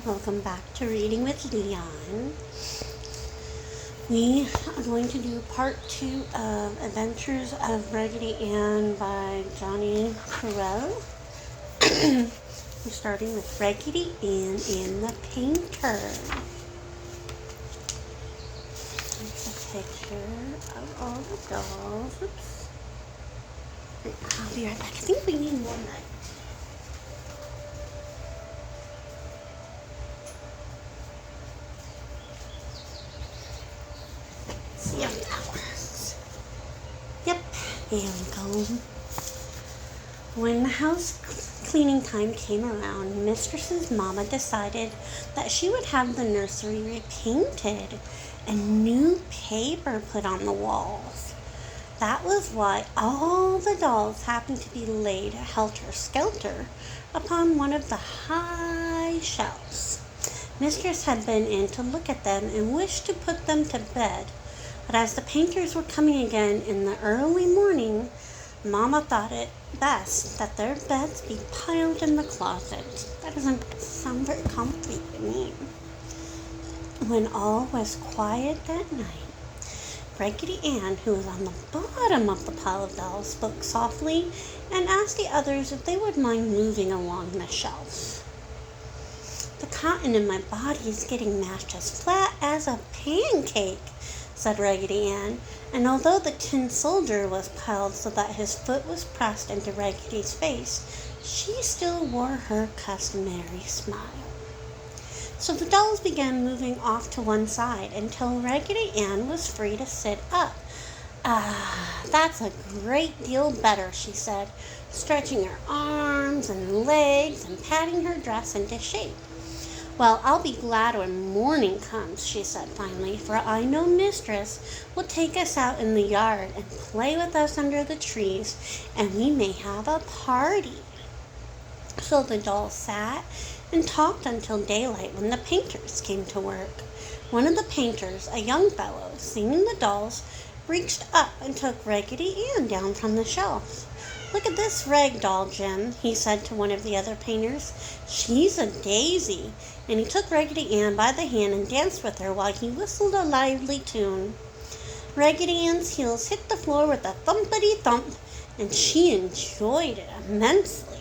welcome back to Reading with Leon. We are going to do part 2 of Adventures of Raggedy Ann by Johnny Gruelle. We're starting with Raggedy Ann and the Painter. Here's a picture of all the dolls. Oops. I'll be right back. I think we need more light. See if that works. Yep, here we go. When the house cleaning time came around, Mistress's mama decided that she would have the nursery repainted and new paper put on the walls. That was why all the dolls happened to be laid helter-skelter upon one of the high shelves. Mistress had been in to look at them and wished to put them to bed. But as the painters were coming again in the early morning, Mama thought it best that their beds be piled in the closet. That doesn't sound very comfy to me. When all was quiet that night, Raggedy Ann, who was on the bottom of the pile of dolls, spoke softly and asked the others if they would mind moving along the shelves. "The cotton in my body is getting mashed as flat as a pancake," said Raggedy Ann, and although the tin soldier was piled so that his foot was pressed into Raggedy's face, she still wore her customary smile. So the dolls began moving off to one side until Raggedy Ann was free to sit up. "Ah, that's a great deal better," she said, stretching her arms and legs and patting her dress into shape. "Well, I'll be glad when morning comes," she said finally, "for I know Mistress will take us out in the yard and play with us under the trees, and we may have a party." So the dolls sat and talked until daylight when the painters came to work. One of the painters, a young fellow, seeing the dolls, reached up and took Raggedy Ann down from the shelf. "Look at this rag doll, Jim," he said to one of the other painters. "She's a daisy." And he took Raggedy Ann by the hand and danced with her while he whistled a lively tune. Raggedy Ann's heels hit the floor with a thumpity-thump, and she enjoyed it immensely.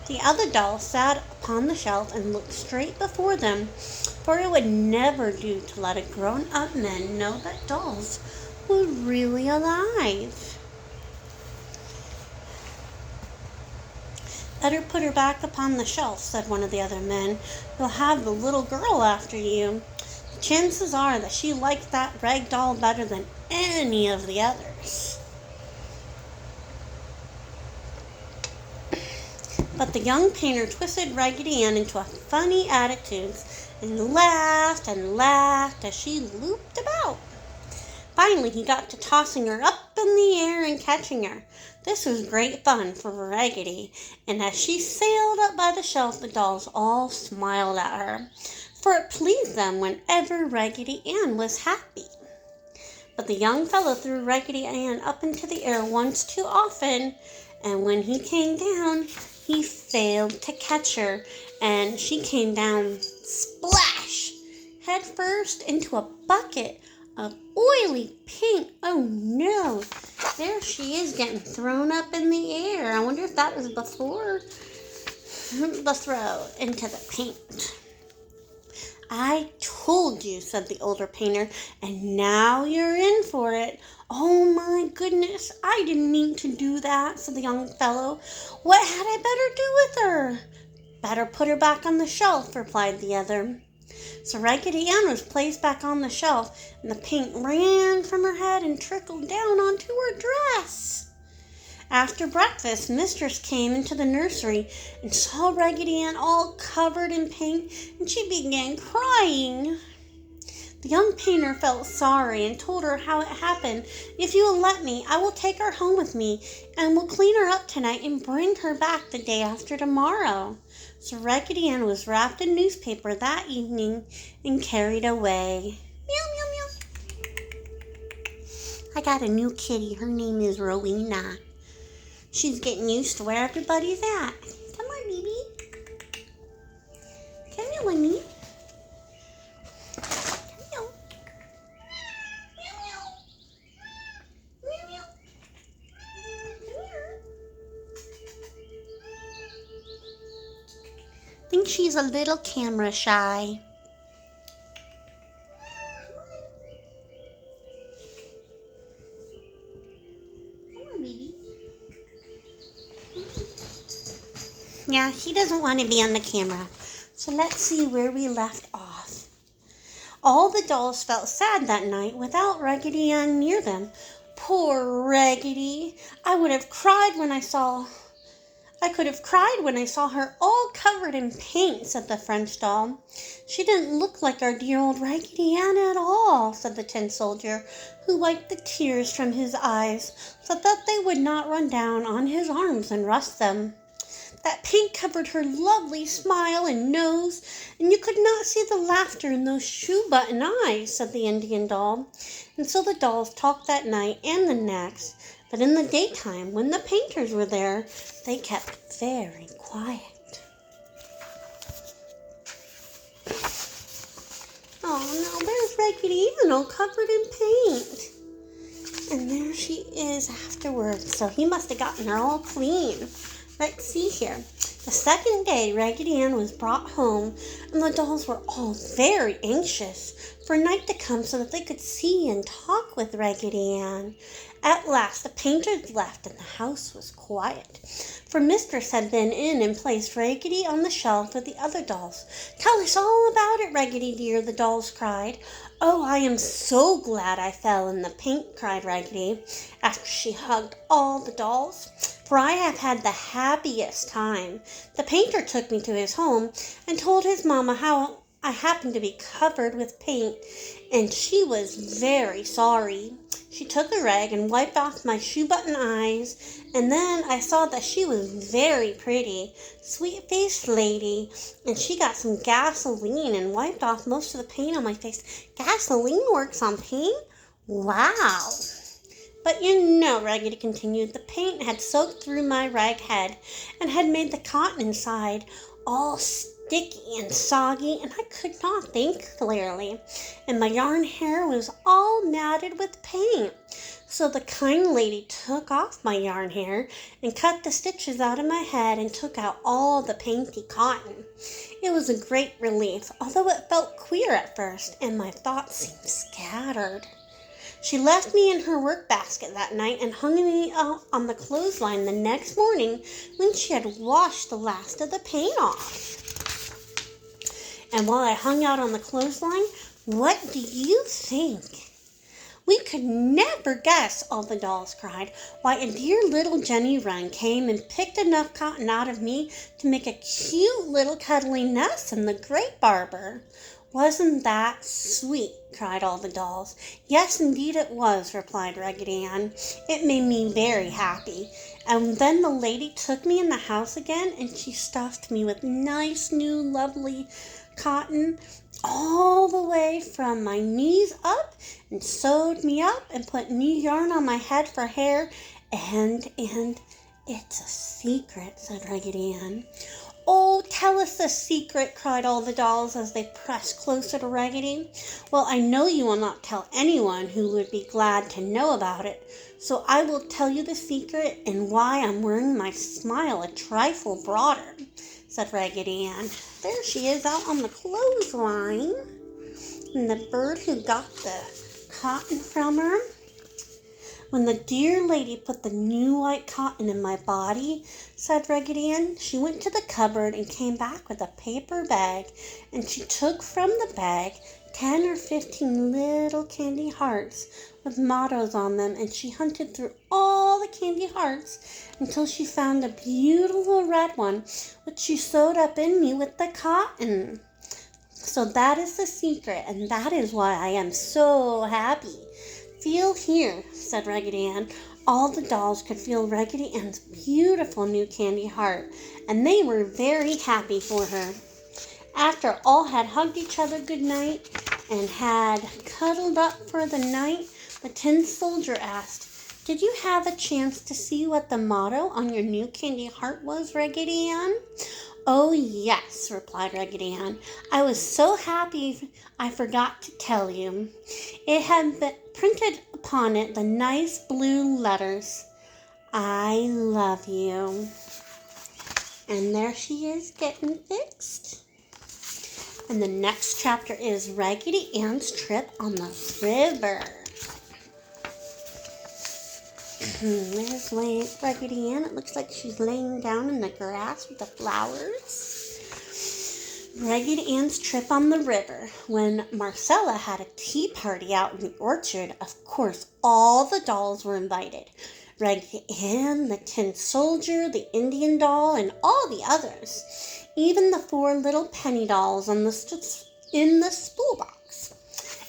The other dolls sat upon the shelf and looked straight before them, for it would never do to let a grown-up man know that dolls were really alive. "Better put her back upon the shelf," said one of the other men. "You'll have the little girl after you. The chances are that she likes that rag doll better than any of the others." But the young painter twisted Raggedy Ann into a funny attitude and laughed as she looped about. Finally, he got to tossing her up in the air and catching her. This was great fun for Raggedy, and as she sailed up by the shelf, the dolls all smiled at her, for it pleased them whenever Raggedy Ann was happy. But the young fellow threw Raggedy Ann up into the air once too often, and when he came down, he failed to catch her, and she came down splash, head first into a bucket of oily paint. Oh no, there she is getting thrown up in the air. I wonder if that was before the throw into the paint. "I told you," said the older painter, "and now you're in for it." "Oh my goodness, I didn't mean to do that," said the young fellow. "What had I better do with her?" "Better put her back on the shelf," replied the other. So Raggedy Ann was placed back on the shelf, and the paint ran from her head and trickled down onto her dress. After breakfast, Mistress came into the nursery and saw Raggedy Ann all covered in paint, and she began crying. The young painter felt sorry and told her how it happened. "If you will let me, I will take her home with me, and will clean her up tonight and bring her back the day after tomorrow." So Raggedy Ann was wrapped in newspaper that evening and carried away. Meow, meow, meow. I got a new kitty. Her name is Rowena. She's getting used to where everybody's at. Come on, baby. Come Winnie. I think she's a little camera shy. Yeah, she doesn't want to be on the camera. So let's see where we left off. All the dolls felt sad that night without Raggedy Ann near them. Poor Raggedy! I could have cried when I saw her all covered in paint, said the French doll. She didn't look like our dear old Raggedy Ann at all, said the tin soldier, who wiped the tears from his eyes so that they would not run down on his arms and rust them. That paint covered her lovely smile and nose, and you could not see the laughter in those shoe-button eyes, said the Indian doll. And so the dolls talked that night and the next, but in the daytime, when the painters were there, they kept very quiet. Oh no, there's Raggedy Ann all covered in paint. And there she is afterwards, so he must have gotten her all clean. Let's see here. The second day, Raggedy Ann was brought home, and the dolls were all very anxious for night to come so that they could see and talk with Raggedy Ann. At last, the painters left, and the house was quiet, for Mistress had been in and placed Raggedy on the shelf with the other dolls. "Tell us all about it, Raggedy dear," the dolls cried. "Oh, I am so glad I fell in the paint," cried Raggedy, after she hugged all the dolls, "for I have had the happiest time. The painter took me to his home and told his mama how I happened to be covered with paint, and she was very sorry. She took a rag and wiped off my shoe-button eyes, and then I saw that she was very pretty, sweet-faced lady, and she got some gasoline and wiped off most of the paint on my face." Gasoline works on paint? Wow! "But you know," Raggedy continued, "the paint had soaked through my rag head and had made the cotton inside all sticky and soggy, and I could not think clearly, and my yarn hair was all matted with paint. So the kind lady took off my yarn hair and cut the stitches out of my head and took out all the painty cotton. It was a great relief, although it felt queer at first, and my thoughts seemed scattered. She left me in her work basket that night and hung me out on the clothesline the next morning when she had washed the last of the paint off. And while I hung out on the clothesline, what do you think? We could never guess," all the dolls cried, "why a dear little Jenny Wren came and picked enough cotton out of me to make a cute little cuddly nest in the grape arbor." "Wasn't that sweet?" cried all the dolls. "Yes, indeed it was," replied Raggedy Ann. "It made me very happy. And then the lady took me in the house again, and she stuffed me with nice, new, lovely cotton all the way from my knees up, and sewed me up and put new yarn on my head for hair, and it's a secret," said Raggedy Ann. "Oh, tell us the secret," cried all the dolls as they pressed closer to Raggedy. "Well, I know you will not tell anyone who would be glad to know about it, so I will tell you the secret and why I'm wearing my smile a trifle broader," said Raggedy Ann. There she is out on the clothesline, and the bird who got the cotton from her. "When the dear lady put the new white cotton in my body," said Raggedy Ann, "she went to the cupboard and came back with a paper bag, and she took from the bag 10 or 15 little candy hearts with mottos on them, and she hunted through all the candy hearts until she found a beautiful red one, which she sewed up in me with the cotton. So that is the secret, and that is why I am so happy. Feel here," said Raggedy Ann. All the dolls could feel Raggedy Ann's beautiful new candy heart, and they were very happy for her. After all had hugged each other good night and had cuddled up for the night, the tin soldier asked, "Did you have a chance to see what the motto on your new candy heart was, Raggedy Ann?" "Oh, yes," replied Raggedy Ann. "I was so happy I forgot to tell you. It had been printed upon it the nice blue letters, 'I love you.'" And there she is getting fixed. And the next chapter is Raggedy Ann's trip on the river. There's Raggedy Ann. It looks like she's laying down in the grass with the flowers. Raggedy Ann's trip on the river. When Marcella had a tea party out in the orchard, of course all the dolls were invited. Raggedy Ann, the Tin Soldier, the Indian doll, and all the others. Even the 4 little penny dolls in the spool box.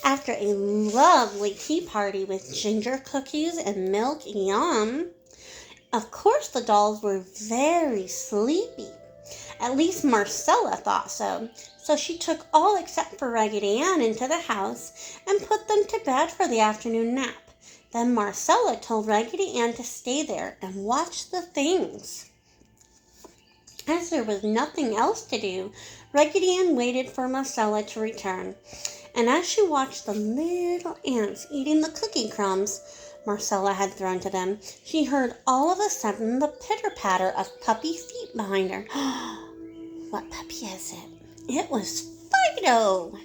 After a lovely tea party with ginger cookies and milk, yum! Of course the dolls were very sleepy. At least Marcella thought so. So she took all except for Raggedy Ann into the house and put them to bed for the afternoon nap. Then Marcella told Raggedy Ann to stay there and watch the things. As there was nothing else to do, Raggedy Ann waited for Marcella to return. And as she watched the little ants eating the cookie crumbs Marcella had thrown to them, she heard all of a sudden the pitter-patter of puppy feet behind her. What puppy is it? It was Fido!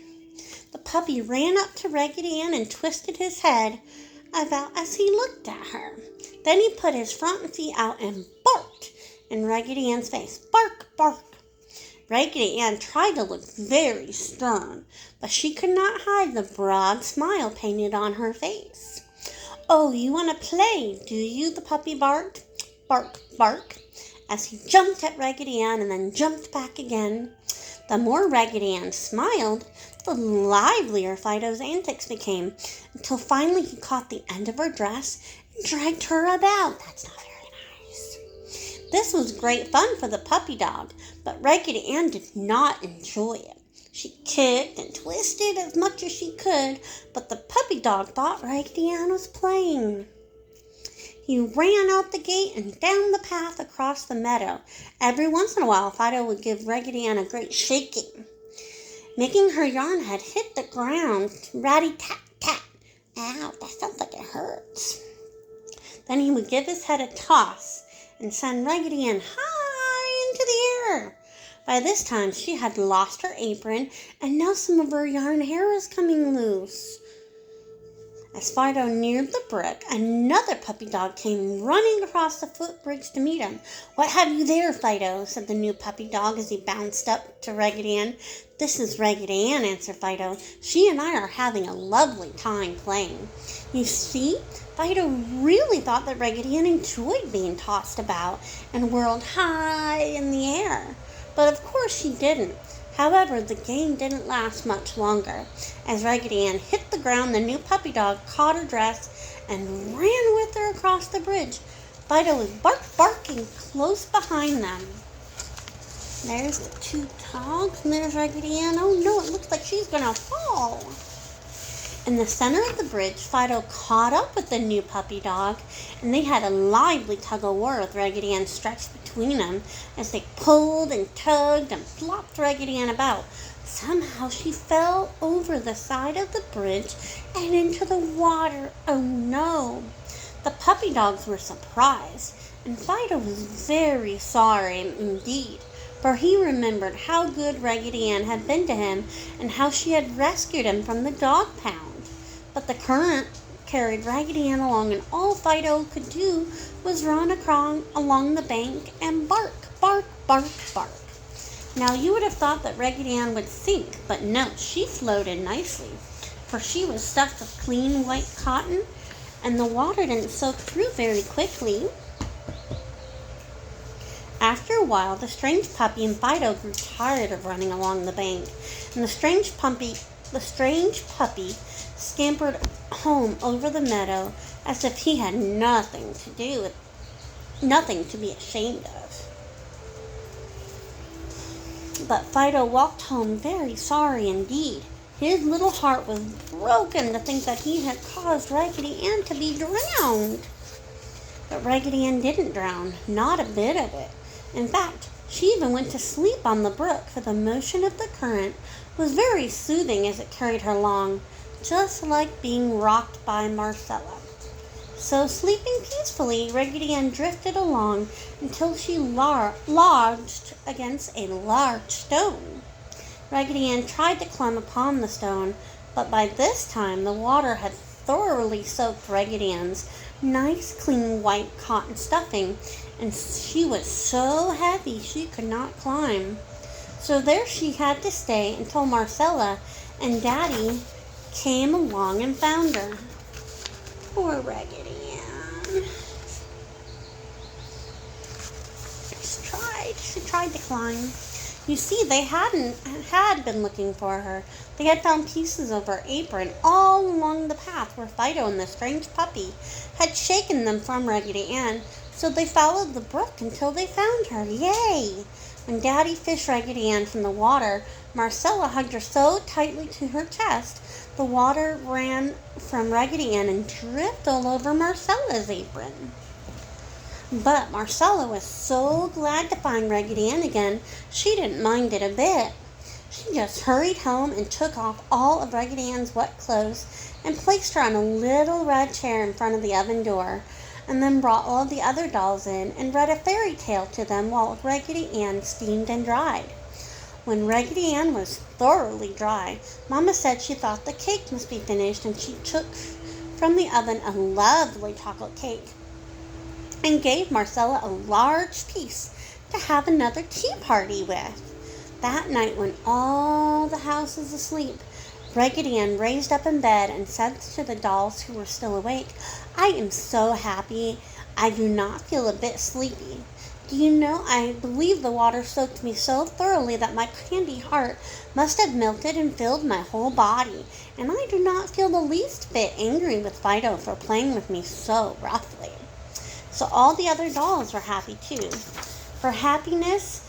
The puppy ran up to Raggedy Ann and twisted his head about as he looked at her. Then he put his front feet out and barked in Raggedy Ann's face. Bark, bark! Raggedy Ann tried to look very stern, but she could not hide the broad smile painted on her face. "Oh, you want to play, do you?" the puppy barked. Bark, bark, as he jumped at Raggedy Ann and then jumped back again. The more Raggedy Ann smiled, the livelier Fido's antics became, until finally he caught the end of her dress and dragged her about. That's not very nice. This was great fun for the puppy dog, but Raggedy Ann did not enjoy it. She kicked and twisted as much as she could, but the puppy dog thought Raggedy Ann was playing. He ran out the gate and down the path across the meadow. Every once in a while, Fido would give Raggedy Ann a great shaking, making her yarn head hit the ground. Ratty-tat-tat. Ow, that sounds like it hurts. Then he would give his head a toss and send Raggedy Ann high into the air. By this time, she had lost her apron, and now some of her yarn hair was coming loose. As Fido neared the brook, another puppy dog came running across the footbridge to meet him. "What have you there, Fido?" said the new puppy dog as he bounced up to Raggedy Ann. "This is Raggedy Ann," answered Fido. "She and I are having a lovely time playing." You see, Fido really thought that Raggedy Ann enjoyed being tossed about and whirled high in the air. But of course she didn't. However, the game didn't last much longer. As Raggedy Ann hit the ground, the new puppy dog caught her dress and ran with her across the bridge. Fido was barking close behind them. There's the 2 dogs, and there's Raggedy Ann. Oh no, it looks like she's gonna fall. In the center of the bridge, Fido caught up with the new puppy dog, and they had a lively tug-of-war with Raggedy Ann stretched between them as they pulled and tugged and flopped Raggedy Ann about. Somehow she fell over the side of the bridge and into the water. Oh no! The puppy dogs were surprised, and Fido was very sorry indeed, for he remembered how good Raggedy Ann had been to him and how she had rescued him from the dog pound. But the current carried Raggedy Ann along, and all Fido could do was run along the bank and bark, bark, bark, bark. Now you would have thought that Raggedy Ann would sink, but no, she floated nicely, for she was stuffed with clean white cotton, and the water didn't soak through very quickly. After a while, the strange puppy and Fido grew tired of running along the bank, and the strange puppy scampered home over the meadow as if he had nothing to be ashamed of. But Fido walked home very sorry indeed. His little heart was broken to think that he had caused Raggedy Ann to be drowned. But Raggedy Ann didn't drown, not a bit of it. In fact, She even went to sleep on the brook, for the motion of the current was very soothing as it carried her along, just like being rocked by Marcella. So, sleeping peacefully, Raggedy Ann drifted along until she lodged against a large stone. Raggedy Ann tried to climb upon the stone, but by this time the water had thoroughly soaked Raggedy Ann's nice, clean, white cotton stuffing, and she was so heavy she could not climb. So there she had to stay until Marcella and Daddy came along and found her. Poor Raggedy Ann. She tried to climb. You see, they had been looking for her. They had found pieces of her apron all along the path where Fido and the strange puppy had shaken them from Raggedy Ann. So they followed the brook until they found her. Yay! When Daddy fished Raggedy Ann from the water, Marcella hugged her so tightly to her chest, the water ran from Raggedy Ann and dripped all over Marcella's apron. But Marcella was so glad to find Raggedy Ann again, she didn't mind it a bit. She just hurried home and took off all of Raggedy Ann's wet clothes and placed her on a little red chair in front of the oven door, and then brought all the other dolls in and read a fairy tale to them while Raggedy Ann steamed and dried. When Raggedy Ann was thoroughly dry, Mama said she thought the cake must be finished, and she took from the oven a lovely chocolate cake and gave Marcella a large piece to have another tea party with. That night, when all the house was asleep, Raggedy Ann raised up in bed and said to the dolls who were still awake, "I am so happy. I do not feel a bit sleepy. Do you know, I believe the water soaked me so thoroughly that my candy heart must have melted and filled my whole body, and I do not feel the least bit angry with Fido for playing with me so roughly." So all the other dolls were happy too. For happiness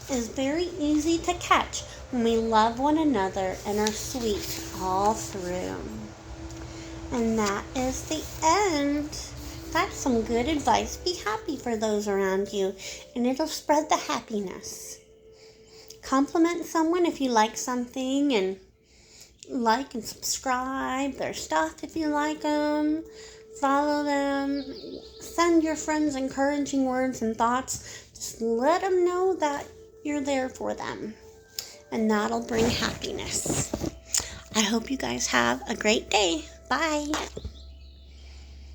is very easy to catch when we love one another and are sweet all through. And that is the end. That's some good advice. Be happy for those around you, and it'll spread the happiness. Compliment someone if you like something, and like and subscribe their stuff if you like them. Follow them. Send your friends encouraging words and thoughts. Just let them know that you're there for them, and that'll bring happiness. I hope you guys have a great day. Bye.